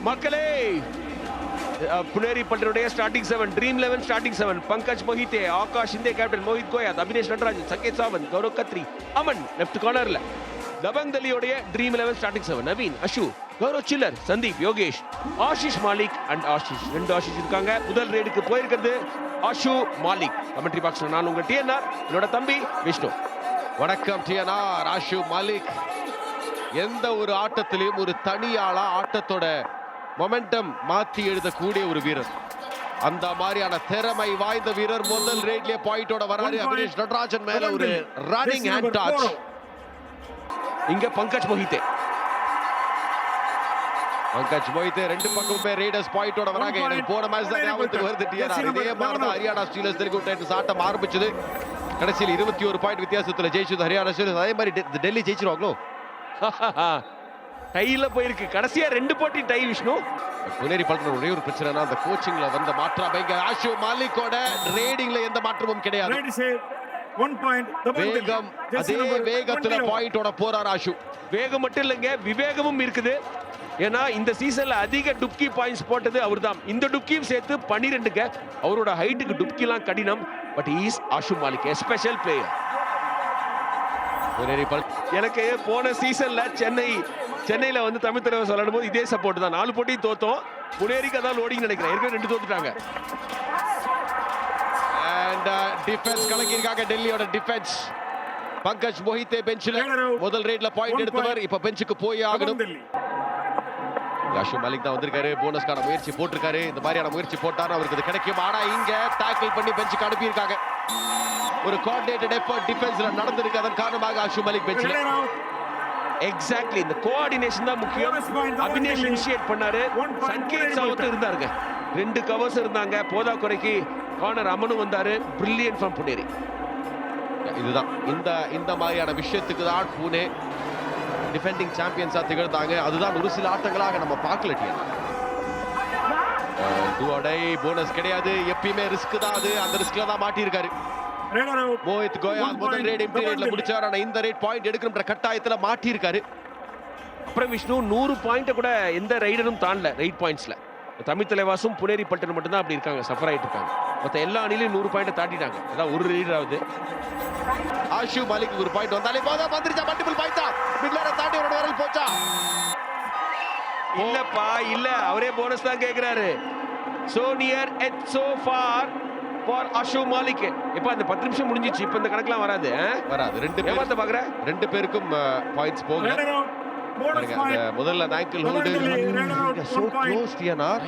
மக்களே, புனேரி பல்டனுடைய starting 7, dream 11 starting 7, Pankaj Mohite, Akash Shinde captain, Mohit Goyat, Abinesh Natarajan, Sanket Sawant, Gaurav Khatri, Aman left கார்னர்ல, தபங் தலியோடைய dream 11 starting 7, Naveen, Ashu, Gaurav Chhillar, Sandeep, Yogesh, Ashish Malik and Ashish. 2 Ashish இருக்காங்க. முதல் ரேடுக்கு போயிருக்கிறது அஷு மாலிக். கமெண்ட்ரி பாக்ஸ்ல நான் உங்க டிஎன்ஆர், என்னோட தம்பி விஷ்ணு. வணக்கம் டிஎன்ஆர். அஷு மாலிக் எந்த ஒரு ஆட்டத்திலையும் ஒரு தனியாளா ஆட்டத்தோட மொமெண்டம் மாத்தி எழுதக்கூடிய ஒரு வீரர். அந்த மாதிரியான திறமை வாய்ந்த வீரர். முதல் ரேட்லயே பாயிண்டோட வராரு. அபினேஷ் நடராஜன் மேல ஒரு ரன்னிங் ஹேண்ட் டச். இங்க பங்கஜ் மொஹிதே, பங்கஜ் மொஹிதே ரெண்டு பக்கமுமே ரேடர்ஸ் பாயிண்டோட வராங்க. எனக்கு போன மேட்ச் தான் ஞாபகத்துக்கு வருது டிஆர்ஆர். இதே மாதிரி தான் ஹரியானா ஸ்டீலர்ஸ் தெலுங்கு டைட்டன்ஸ் ஆட்டம் ஆரம்பிச்சது. கடைசியில் 21 பாயிண்ட் வித்தியாசத்துல ஜெயிச்சது ஹரியானா ஸ்டீலர்ஸ். அதே மாதிரி டெல்லி ஜெயிச்சிருவாங்களோ? டைல போயிருக்கு. கடைசியா 2 போட்டி டை விஷ்ணு. புனேரி பல்டன் ஒரே ஒரு பிரச்சனைனா அந்த கோச்சிங்ல வந்த மாற்றம். ஆஷு மாலிக்கோட ரேடிங்ல எந்த மாற்றமும் கிடையாது. வேகம், அதே வேகத்துல பாயிண்டோட போறார் ஆஷு. வேகம் மட்டும் இல்லைங்க, விவேகமும் இருக்குது. ஏன்னா இந்த சீசன்ல அதிக டுப்கி பாயிண்ட்ஸ் போட்டது அவர்தான். இந்த டுப்கியும் சேர்த்து 12ங்க. அவரோட ஹைட்டுக்கு டுப்கிலாம் கடினம். But is Ashu Malik special player. எனக்கு போன சீசன்ல சென்னையில வந்து தமிழ் தலைவர் சொல்லணும் போது இதே சப்போர்ட் தான். 4 போட்டியும் தோத்தோம். புனேரிக்கு அதான் லோடிங் நினைக்கிறேன். ஏற்கனவே 2 தோத்துட்டாங்க. அண்ட் டிஃபென்ஸ் கலக்கிருக்காங்க டெல்லியோட டிஃபென்ஸ். பங்கஜ் மொஹிதே பெஞ்சில முதல் ரேட்ல பாயிண்ட் எடுத்தவர் இப்ப பெஞ்சுக்கு போய் ஆகணும். அஷு மாலிக் தான் வந்திருக்காரு. போனஸ்கான முயற்சி போட்டிருக்காரு. இந்த மாதிரியான முயற்சி போட்டாரு அவருக்கு இது கிடைக்கும். ஆனா இங்க டாக்கிள் பண்ணி பெஞ்சுக்கு அனுப்பியிருக்காங்க. ஒரு கோஆர்டினேட்டட் எஃபர்ட் டிஃபென்ஸ்ல நடந்திருக்கு. அதன் காரணமாக அஷு மாலிக் பெஞ்சில. எக்ஸாக்ட்லி, இந்த கோஆர்டினேஷன் தான் முக்கியம். அபினேஷ் இனிஷியேட் பண்ணாரு. சங்கேத் சாவத் இருந்தாருங்க. 2 கவர்ஸ் இருந்தாங்க. போதா குறைக்கு கார்னர் அமனும் வந்தாரு. Brilliant from Puneri. இதுதான் இந்த மாதிரியான விஷயத்துக்கு தான் புனே டிஃபெண்டிங் சாம்பியன்ஸா திகழ்ந்தாங்க. அதுதான் ஒரு சில ஆட்டங்களாக நம்ம பார்க்கல. டுவடை போனஸ் கிடையாது. எப்பயுமே ரிஸ்க் தான். அது அந்த ரிஸ்க்ல தான் மாட்டியிருக்காரு. மோஹித் கோயத் முதல் ரேட் இம்பீரியட்ல முடிச்சார். ஆனா இந்த ரேட் பாயிண்ட் எடுக்கணும்ன்ற கட்டாயத்துல மாட்டியிருக்காரு. அப்புறம் விஷ்ணு 100 பாயிண்ட கூட எந்த ரைடரும் தாண்டல ரைட் பாயிண்ட்ஸ்ல. தமிழ் தலைவாசும் புனேரி பல்டன் மட்டும் தான் அப்படி இருக்காங்க. சஃபர் ஆயிட்டு இருக்காங்க. மொத்த எல்லா அணிலையும் 100 பாயிண்ட் தாண்டிட்டாங்க. அதான் ஒரு ரைடர் ஆகுது. ஆஷு மாலிக் ஒரு பாயிண்ட் வந்தாலே போதா. வந்துருச்சா மல்டிபிள் பாயிண்டா? மிட்லரை தாண்டி ஒரு வரல் போச்சா? இல்லப்பா, இல்ல. அவரே போனஸ் தான் கேக்குறாரு. So near yet so far far Ashu Malik. இப்ப அந்த 10 நிமிஷம் முடிஞ்சிச்சு. இப்ப இந்த கணக்குலாம் வராது. வராது. 2 பேருக்கும் பாயிண்ட்ஸ் போகல. முதல்ல ankle hold so close TNR.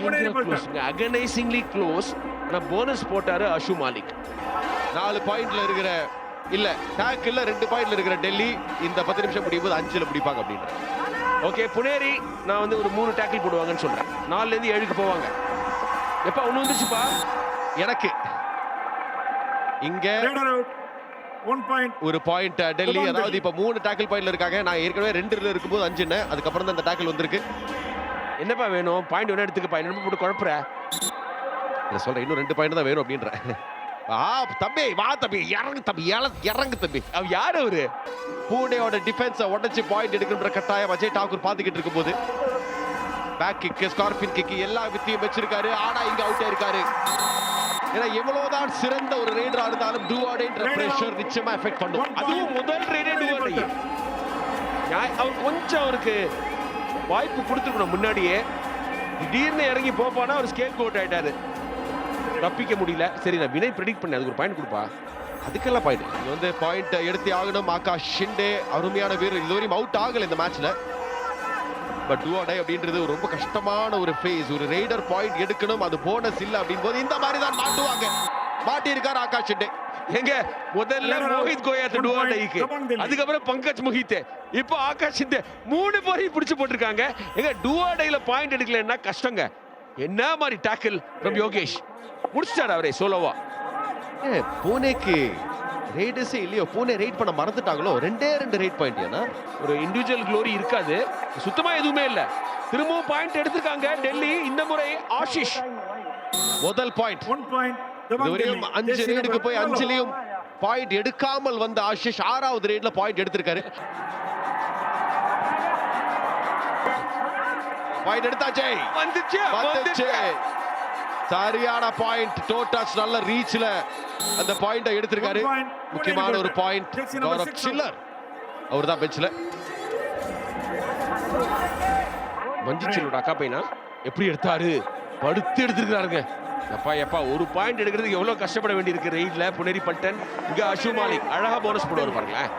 Agonisingly close. ஆனா போனஸ் போட்டாரு அஷு மாலிக். 4 பாயிண்ட்ல இருக்கிற இல்ல டாக்கிள்ல 2 பாயிண்ட்ல இருக்கிற டெல்லி இந்த 10 நிமிஷம் முடியும்போது 5ல முடிப்பாங்க அப்படின்ற. ஓகே, புனேரி நான் வந்து ஒரு 3 டாக்கிள் போடுவாங்கன்னு சொல்றேன். 4ல இருந்து 7க்கு போவாங்க. எப்ப ஒண்ணு வந்துச்சுப்பா எனக்கு இங்க ஒரு பாயிண்ட் டெல்லி. அதாவது இப்ப 3 டாக்கிள் பாயிண்ட்ல இருக்காங்க. நான் ஏற்கனவே 2ல இருக்கும்போது 5ன்னு. அதுக்கப்புறம் தான் இந்த டாக்கிள் வந்திருக்கு. என்னப்பா வேணும்? பாயிண்ட் வேணும் எடுத்துக்கப்பா. என்ன போட்டு குழப்புற? இல்ல சொல்றேன், இன்னும் 2 பாயிண்ட் தான் வேணும் அப்படின்ற. தம்பி வா தம்பி, இறங்கு தம்பி. அவ யாரு அவரு? பூனேயோட டிஃபென்ஸை உடைச்சு பாயிண்ட் எடுக்கின்ற கட்டாயம் அஜய் டாக்கூர் பாத்துக்கிட்டு இருக்கும் போது பேக் கிக், ஸ்கார்பின் கிக் எல்லா வித்தியும் வச்சிருக்காரு. ஆனா இங்க அவுட் ஆயிருக்காரு. ஏன்னா எவ்வளவுதான் சிறந்த ஒரு ரைடரா இருந்தாலும் டூவாடேன்ற பிரஷர் நிச்சயமா எஃபெக்ட் பண்ணும். அதுவும் முதல் ரைடே டூவாடே. அவர் கொஞ்சம் அவருக்கு வாய்ப்பு கொடுத்துருக்கணும் முன்னாடியே. திடீர்னு இறங்கி போப்பானா அவர் ஸ்கேல் கோட் ஆயிட்டாரு. தப்பிக்க முடியல. சரி, நான் வினை ப்ரெடிக்ட் பண்ணேன். அதுக்கு ஒரு பாயிண்ட் கொடுப்பா. அதுக்கெல்லாம் பாயிண்ட். இது வந்து பாயிண்ட் எடுத்து ஆகணும். ஆகாஷ் ஷிண்டே அருமையான வீரர். இதுவரையும் அவுட் ஆகல இந்த மேட்ச்ல. பட் டூ ஆர் டை அப்படின்றது ரொம்ப கஷ்டமான ஒரு ஃபேஸ். ஒரு ரைடர் பாயிண்ட் எடுக்கணும், அது போனஸ் இல்ல அப்படிங்கும்போது இந்த மாதிரி தான் மாட்டுவாங்க. மாட்டி இருக்காரு ஆகாஷ் ஷிண்டே. எங்க முதல்ல மோஹித் கோயத் டூ ஆர் டைக்கு, அதுக்கப்புறம் பங்கஜ் மொஹிதே, இப்போ ஆகாஷ் ஷிண்டே 3 பேரையும் பிடிச்சு போட்டிருக்காங்க. எங்க டூ ஆர் டைல பாயிண்ட் எடுக்கலன்னா கஷ்டங்க. என்ன மாதிரி டாக்கிள் ஃப்ரம் யோகேஷ். முடிச்சாரு அவரே சோலோவா. பூனேக்கு ரைடர்ஸே இல்லையோ? பூனே ரைட் பண்ண மறந்துட்டாங்களோ? 2 ரைட் பாயிண்ட். ஏன்னா ஒரு இண்டிவிஜுவல் க்ளோரி இருக்காது. சுத்தமா எதுவுமே இல்ல. திரும்பவும் பாயிண்ட் எடுத்திருக்காங்க டெல்லி. இந்த முறை ஆஷிஷ் முதல் பாயிண்ட். இதுவரையும் 5 ரைடுக்கு போய் 5லயும் பாயிண்ட் எடுக்காமல் வந்த ஆஷிஷ் 6வது ரைட்ல பாயிண்ட் எடுத்திருக்காரு. பாயிண்ட் எடுத்தாச்சே. வந்துச்சு வந்துச்சு. சரியான பாயிண்ட். டோட்டாஸ் நல்ல ரீச்ல அந்த பாயிண்ட எடுத்திருக்காரு. முக்கியமான ஒரு பாயிண்ட். கௌரவ் சில்லர் அவர்தான் பெஞ்ச்ல. மஞ்சிச்சிலோட அக்கா பையனா எப்படி எடுத்தாரு, படுத்து எடுத்திருக்காருங்க. எப்பா ஒரு பாயிண்ட் எடுக்கிறதுக்கு எவ்வளவு கஷ்டப்பட வேண்டியிருக்கு ரெய்ட்ல புனேரி பல்டன். இங்க அஷு மாலிக் அழகா போனஸ் போடுவார் பாருங்களேன்.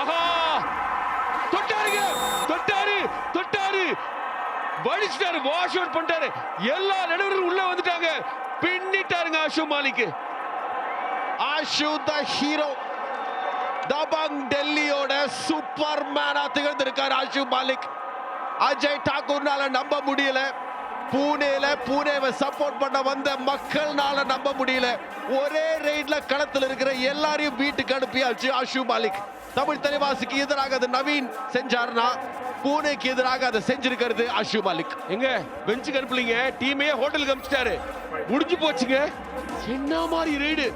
ஆஹா, தொட்டாருங்க, தொட்டாரு வடிச்சிட்டாரு, வாஷ் அவுட் பண்ணிட்டாரு. எல்லா நடுவர்களும் உள்ள வந்துட்டாங்க, பின்னிட்டாருங்க அஷு மாலிக். Ashu the hero. தபங் டெல்லியோட சூப்பர் மேனா திகழ்ந்திருக்கார் ஆஷு மாலிக். அஜய் டாக்கூர்னால நம்ப முடியல, பூனேவை சப்போர்ட் பண்ண வந்த மக்கள்னால நம்ப முடியல. ஒரே ரெய்ட்ல களத்தில் இருக்கிற எல்லாரையும் வீட்டுக்கு அனுப்பியாச்சு ஆஷு மாலிக். தமிழ் தலைவாசிக்கு எதிராக அது நவீன் செஞ்சார்னா, பூனேக்கு எதிராக அதை செஞ்சிருக்கிறது ஆஷு மாலிக். எங்க பெஞ்சுக்கு அனுப்பலீங்க, டீமே ஹோட்டலுக்கு அனுப்பிச்சிட்டாரு. முடிஞ்சு போச்சுங்க. என்ன மாதிரி ரெய்டு,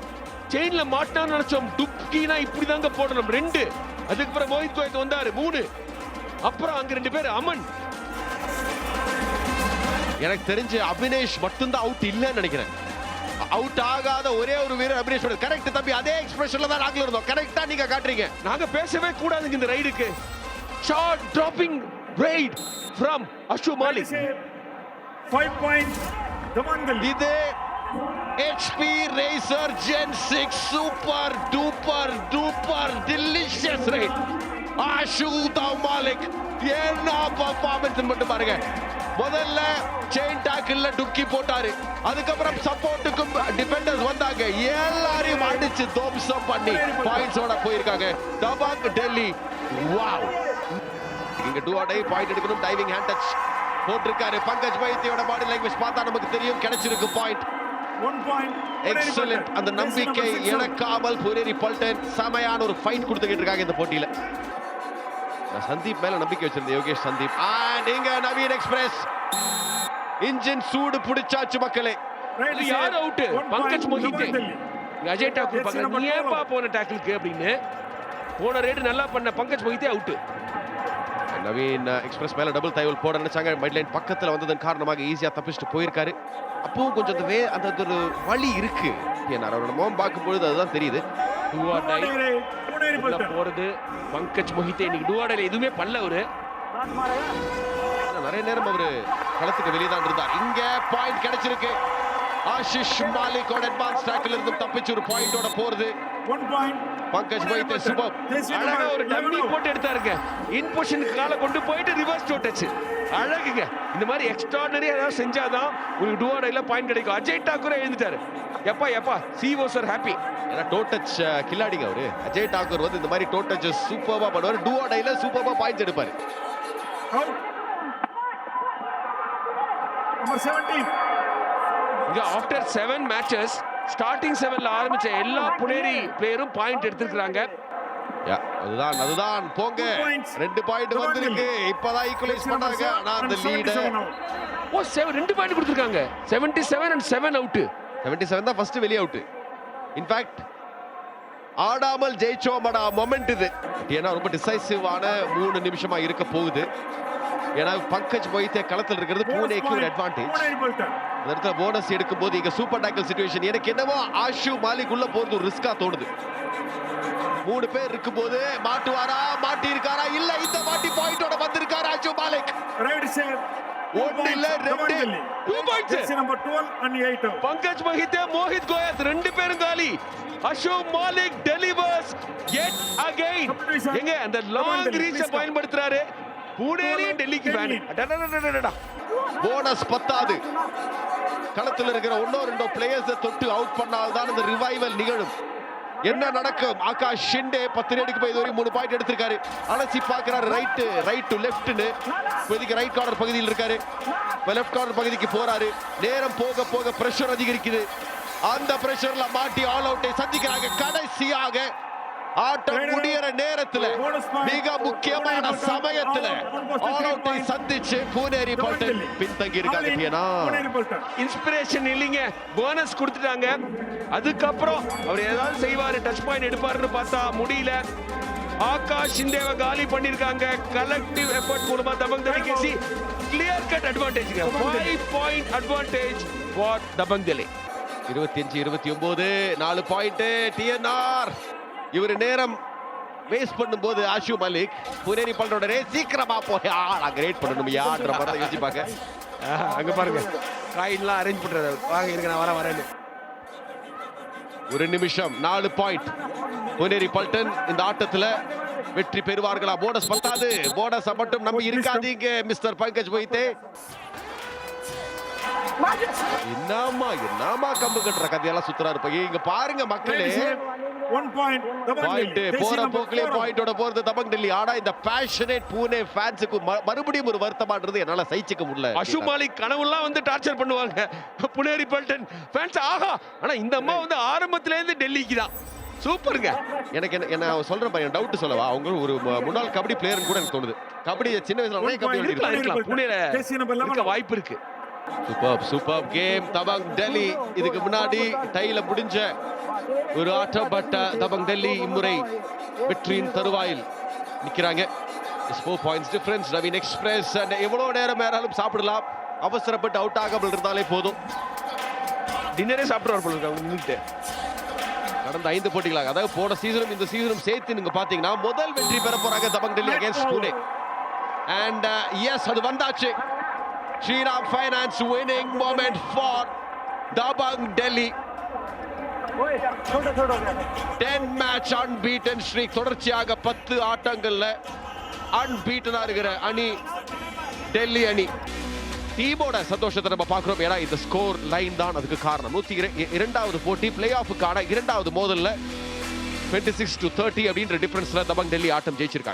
செயின்ல மாட்டான்னு நினைச்சோம். டுப்கினா இப்படிதாங்க போடணும். 2 அதுக்கப்புறம் மோஹித் கோயத் வந்தாரு 3, அப்புறம் அங்க 2 பேர் அமன். எனக்கு தெரிஞ்சு அபினேஷ் மட்டும்தான் அவுட் இல்லைன்னு நினைக்கிறேன். அவுட் ஆகாத ஒரே ஒரு வீரர் அபினேஷ். கரெக்ட் தம்பி, அதே எக்ஸ்பிரஷன்ல தான் நாங்க இருந்தோம். கரெக்டா நீங்க காட்டுறீங்க. நாங்க பேசவே கூடாதுங்க இந்த ரைடுக்கு. Short dropping raid from Ashu Malik. 5 points தமன்கல். இது HP Racer Gen 6 super duper delicious raid. Ashu Malik என்ன பெர்ஃபார்மன்ஸ் மட்டும் பாருங்க. முதல்ல செயின் டாக்கிள்ல டுக்கி போட்டாரு, அதுக்கப்புறம் சப்போர்ட்டுக்கும் டிஃபெண்டர்ஸ் வந்தாங்க, எல்லாரையும் அடிச்சு தோம்சம் பண்ணி பாயிண்ட்ஸோட போயிருக்காங்க தபாங் டெல்லி. வாவ், இங்க டூ ஆர் டை பாயிண்ட் எடுக்கணும். டைவிங் ஹேண்ட் டச் போட்டிருக்காரு. பங்கஜ் பைத்தியோட பாடி லாங்குவேஜ் பார்த்தா நமக்கு தெரியும், கிடைச்சிருக்கு பாயிண்ட். 1 point. எக்ஸலென்ட். அந்த நம்பிக்கை இழக்காமல் புனேரி பல்டன் செமையான ஒரு ஃபைட் கொடுத்துக்கிட்டு இருக்காங்க இந்த போட்டியில. சந்தீப் மேல நம்பிக்கை வச்சிருந்த யோகேஷ் சந்தீப். இங்க நவீன் எக்ஸ்பிரஸ் இன்ஜின் சூடு பிடிச்சாச்சு மக்களே. இது யார் அவுட்? பங்கஜ் மொஹிதே. அஜய் டாக்கூர் பக்கத்துல நீ ஏப்பா போன டாக்கிளுக்கு அப்படின்னு போன ரேட் நல்லா பண்ண பங்கஜ் மொஹிதே அவுட். நவீன் எக்ஸ்பிரஸ் மேல டபுள் தைவல் போட நினைச்சாங்க. மைட்லைன் பக்கத்துல வந்ததன் காரணமாக ஈஸியா தப்பிச்சுட்டு போயிருக்காரு. அப்பவும் கொஞ்சம் அந்த ஒரு வழி இருக்கு. ஏன்னா அவரோட முகம் பார்க்கும்போது அதுதான் தெரியுது. போறது பங்கஜ் மொஹிதே இன்னைக்கு டூவாடையில எதுவுமே பண்ணல. அவரு நிறைய நேரம் அவரு களத்துக்கு வெளியே தான் இருந்தார். இங்க பாயிண்ட் கிடைச்சிருக்கு. ஆஷிஷ் மாலிக்கோட அட்வான்ஸ் டாக்கில் இருந்து தப்பிச்சு ஒரு பாயிண்டோட போறது. 1 point. பங்கஜ் மொஹிதே சூப்பர். அழகா ஒரு டம்மி போட்டு எடுத்தாருங்க. இன் பொசிஷனுக்கு கால கொண்டு போயிட்டு ரிவர்ஸ் டோ டச். அழகுங்க. இந்த மாதிரி எக்ஸ்ட்ராடனரி ஏதாவது செஞ்சாதான் உங்களுக்கு டூவாடையில பாயிண்ட் கிடைக்கும். அஜய் டாக்கூர் எழுந்துட்டாரு. எப்பா சிஓ சார் ஹாப்பி. ஏன்னா டோ டச் கில்லாடிங்க அவரு. அஜய் டாக்கூர் வந்து இந்த மாதிரி டோ டச் சூப்பர்வா பண்ணுவாரு. டூவாடையில சூப்பர்வா பாயிண்ட்ஸ் எடுப்பாரு. Out. Number 17. இங்க ஆஃப்டர் 7 மேட்சஸ் ஸ்டார்டிங் 7ல ஆரம்பிச்ச எல்லா புனேரி பிளேயரும் பாயிண்ட் எடுத்துக்கிறாங்க. அதுதான் போங்க. 2 பாயிண்ட் வந்திருக்கு. இப்பதான் ஈக்குவலைஸ் பண்ணாங்க. ஆனா அந்த லீட் 2 பாயிண்ட் கொடுத்திருக்காங்க. 77 and 7 அவுட். 77 தான் ஃபர்ஸ்ட் வெளிய அவுட். இன்ஃபேக்ட் ஆடாமல் ஜெயிச்சோமடா மொமெண்ட் இது. ஏன்னா ரொம்ப டிசைசிவான 3 நிமிஷமா இருக்க போகுது. ஏன்னா பங்கஜ் மொஹிதே களத்தில் இருக்கிறது பூனேக்கு ஒரு அட்வான்டேஜ். அந்த இடத்துல போனஸ் எடுக்கும் போது இங்க சூப்பர் டாக்கிள் சிச்சுவேஷன். எனக்கு என்னவோ ஆஷு மாலிக் உள்ள போறது ஒரு ரிஸ்கா தோணுது. 3 பேர் இருக்கும்போது மாட்டுவாரா, மாட்டி இருக்காரா? இல்ல, இந்த மாட்டி பாயிண்டோட வந்திருக்காரு ஆஷு மாலிக். Right side. 1 இல்ல 2 2 points. Number 12 and 8. Pankaj Mohite, Mohit Goyat 2 பேரும் காலி. Ashu Malik delivers yet again. எங்க அந்த லாங் ரீச்ச பயன்படுத்துறாரு. புனேரி டெல்லிக்கு ஃபேன். போனஸ் பத்தாது. களத்தில் இருக்கிற 1-2 பிளேயர்ஸ் தொட்டு அவுட் பண்ணால் தான் இந்த ரிவைவல் நிகழும். என்ன நடக்கும்? ஆகாஷ் ஷிண்டே 10 ரேடுக்கு போய் இதுவரை 3 பாயிண்ட் எடுத்திருக்காரு. அலசி பார்க்கிறார். ரைட் டு லெஃப்ட்னு. இப்போதைக்கு ரைட் கார்னர் பகுதியில் இருக்காரு. லெஃப்ட் கார்னர் பகுதிக்கு போறாரு. நேரம் போக போக பிரஷர் அதிகரிக்குது. அந்த பிரஷர்ல மாட்டி ஆல் அவுட்டை சந்திக்கிறாங்க. கடைசியாக ஆட்டம் முடியற நேரத்துல மிக முக்கியமான சமயத்துல ஆல் அவுட்டை சந்திச்சு புனேரி பல்டன் பின்தங்கி இருக்காங்க. இன்ஸ்பிரேஷன் இல்லைங்க, போனஸ் கொடுத்துட்டாங்க. அதுக்கப்புறம் அவர் ஏதாவது செய்வாரு, டச் பாயிண்ட் எடுப்பாருன்னு பார்த்தா முடியல. ஆகாஷ் சிந்தேவை காலி பண்ணிருக்காங்க. கலெக்டிவ் எஃபர்ட் மூலமா தபங் டெல்லி கேசி கிளியர் கட் அட்வான்டேஜ்ங்க. 5 point advantage for Dabang Delhi. 25-29 4 point. TNR இவர் நேரம் வேஸ்ட் பண்ணும்போது ஆஷு மலிக் புனேரி பல்ரோட ரேஸ் சீக்கிரமா போய் கிரேட் பண்ணணும் யான்ற மாதிரி யோசிப்பாங்க. அங்க பாருங்க காயின்லாம் அரேஞ்ச் பண்றது. வாங்க இருங்க நான் வரேன்னு. ஒரு நிமிஷம் 4 பாயிண்ட். புனேரி பல்டன் இந்த ஆட்டத்துல வெற்றி பெறுவார்களா? போனஸ் பத்தாது. போனஸ் மட்டும் நம்பி இருக்காதீங்க மிஸ்டர் பங்கஜ் மொஹித்தே. என்னமா கம்பு கட்டுற கதையெல்லாம் சுத்துறாரு பையன். இங்க பாருங்க மக்களே, 1 point. பாயிண்ட் போற போக்கிலே பாயிண்டோட போறது தபங் டெல்லி. ஆனா இந்த பேஷனேட் பூனே ஃபேன்ஸுக்கு மறுபடியும் ஒரு வருத்தமான்றது என்னால சகிச்சுக்க முடியல. அஷு மாலிக் கனவுலாம் வந்து டார்ச்சர் பண்ணுவாங்க புனேரி பல்டன் ஃபேன்ஸ். ஆஹா, ஆனா இந்த அம்மா வந்து ஆரம்பத்துல இருந்து டெல்லிக்கு தான். சூப்பருங்க. எனக்கு என்ன சொல்றேன் பையன், டவுட் சொல்லவா? அவங்க ஒரு முன்னாள் கபடி பிளேயர்னு கூட எனக்கு தோணுது. கபடி சின்ன வயசுல நிறைய கபடி இருக்கலாம். புனேல இருக்க வாய்ப்பு இருக்கு. Super game Dabang Delhi. இதுக்கு முன்னாடி டைல முடிஞ்ச ஒரு ஆட்டம். பட் தபங் டெல்லி இம்முறை வெற்றியின் தருவாயில் நிக்கிறாங்க. 4 பாயிண்ட்ஸ் டிஃபரன்ஸ். நவீன் எக்ஸ்பிரஸ் எவ்வளவு நேரம் வேறாலும் சாப்பிடலாம். அவசரப்பட்டு அவுட் ஆகாமல் இருந்தாலே போதும். டின்னரே சாப்பிட்டு போல இருக்காங்க. கடந்த 5 போட்டிகளாக, அதாவது போன சீசனும் இந்த சீசனும் சேர்த்து நீங்க பாத்தீங்கன்னா முதல் வெற்றி பெற போறாங்க Dabang Delhi against Pune. And yes, அது வந்தாச்சு. Shriram Finance winning moment for Dabang Delhi. 10 match unbeaten streak. தொடர்ச்சியாக 10 ஆட்டங்கள்ல அன்பீட்டனா இருக்கிற அணி டெல்லி அணி. டீமோட சந்தோஷத்தை நம்ம பார்க்கிறோம். ஏன்னா இந்த ஸ்கோர் லைன் தான் அதுக்கு காரணம். 102வது போட்டி பிளே ஆஃபுக்கான 2வது மோதல்ல 26-30 அப்படின்ற டிஃபரன்ஸ்ல தபங் டெல்லி ஆட்டம் ஜெயிச்சிருக்காங்க.